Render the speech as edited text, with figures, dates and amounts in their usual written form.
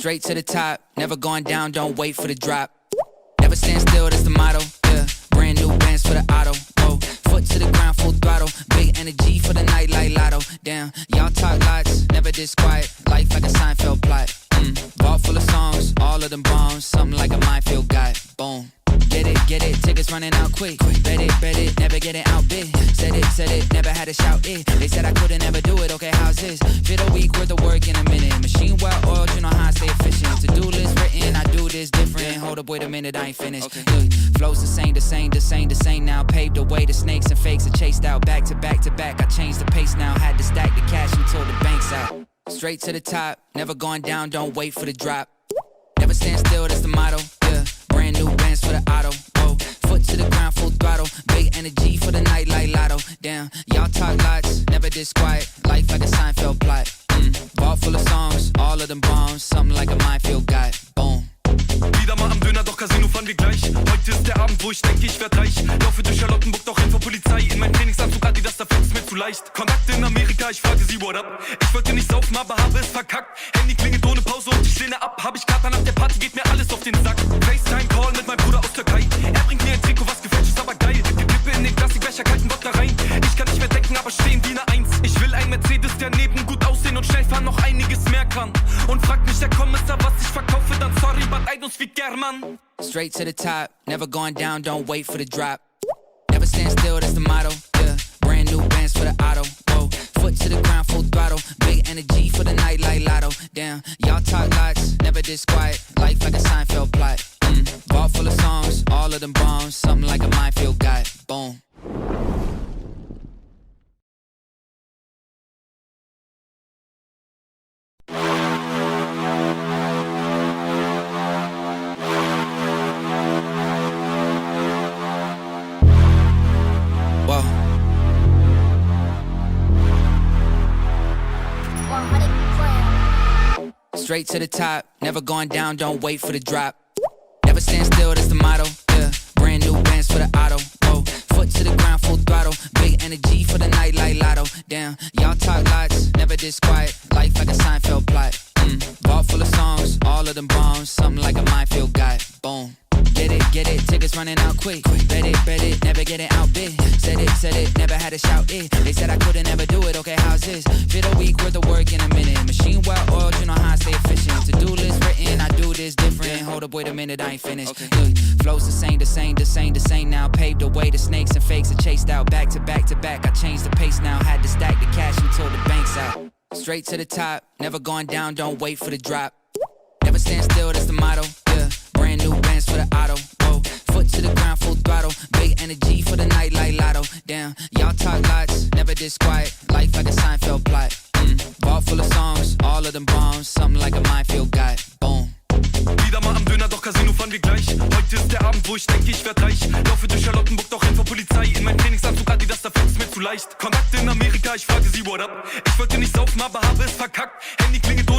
Straight to the top, never going down, don't wait for the drop. Never stand still, that's the motto, yeah. Brand new bands for the auto, whoa. Foot to the ground, full throttle. Big energy for the night like lotto. Damn, y'all talk lots, never this quiet. Life like a Seinfeld plot. Vault full of songs, all of them bombs. Something like a minefield guy, boom. Get it, tickets running out quick. Bet it, never getting outbid. Said it, never had to shout it. They said I couldn't ever do it, okay, how's this? Fit a week worth of work in a minute. Machine well oiled, you know how I stay efficient. To-do list written, I do this different. Hold up, wait a minute, I ain't finished. Okay. Look, flows the same now. Paved the way to snakes and fakes are chased out. Back to back to back, I changed the pace now. Had to stack the cash until the bank's out. Straight to the top, never going down, don't wait for the drop. Never stand still, that's the motto, yeah. Brand new bands for the auto, whoa. Foot to the ground, full throttle. Big energy for the night like lotto. Damn, y'all talk lots, never this quiet. Life like a Seinfeld plot. Vault full of songs, all of them bombs. Something like a minefield guy, boom. Wieder mal am Döner, doch Casino fahren wir gleich. Heute ist der Abend, wo ich denke, ich werd reich. Laufe durch Charlottenburg, doch renn vor Polizei. In meinem Trainingsanzug, Adidas, da fällt es mir zu leicht. Kontakte in Amerika, ich frage sie, what up? Ich wollte nicht saufen, aber habe es verkackt. Handy klingelt ohne Pause und ich lehne ab. Hab ich Kater nach der Party, geht mir alles auf den Sack. FaceTime-Call mit meinem Bruder aus Türkei. Er bringt mir ein Trikot, was gefälscht ist, aber geil. Die Kippe in den Plastikbecher, kalten Wodka rein. Ich kann nicht mehr denken, aber stehen wie eine Eins. Ich will ein Mercedes, der neben gut aussehen und schnell fahren noch einiges mehr kann. Und fragt mich der Kommissar, was ich verkaufe, dann sorry, but I don't speak German. Straight to the top, never going down, don't wait for the drop. Never stand still, that's the motto, yeah. Brand new bands for the auto, whoa. Foot to the ground, full throttle. Big energy for the night like lotto. Damn, y'all talk lots, never this quiet. Life like a Seinfeld plot. Vault full of songs, all of them bombs. Something like a minefield guy, boom. Straight to the top, never going down, don't wait for the drop. Never stand still, that's the motto, yeah. Brand new bands for the auto, whoa. Foot to the ground, full throttle. Big energy for the night like lotto. Damn, y'all talk lots, never this quiet. Life like a Seinfeld plot. Vault full of songs, all of them bombs. Something like a minefield guy, boom. Get it, tickets running out quick. Bet it, never getting outbid. Said it, never had to shout it. They said I couldn't ever do it, okay, how's this? Fit a week worth of work in a minute. Machine well oiled, you know how I stay efficient. To-do list written, I do this different. Hold up, wait a minute, I ain't finished. Okay. Look, flows the same now. Paved the way to snakes and fakes are chased out. Back to back to back, I changed the pace now. Had to stack the cash until the bank's out. Straight to the top, never going down, don't wait for the drop. Never stand still, that's the motto, yeah. Brand new bands for the auto, whoa. Foot to the ground, full throttle. Big energy for the night like lotto. Damn, y'all talk lots, never this quiet. Life like a Seinfeld plot. Vault full of songs, all of them bombs. Something like a minefield guy, boom. Wieder mal am Döner, doch Casino fahren wir gleich. Heute ist der Abend, wo ich denke, ich werd reich. Laufe durch Charlottenburg, doch renn vor Polizei. In meinem Trainingsanzug, Adidas, da fällt es mir zu leicht. Kontakte in Amerika, ich frage sie, what up? Ich wollte nicht saufen, aber habe es verkackt. Handy klingelt ohne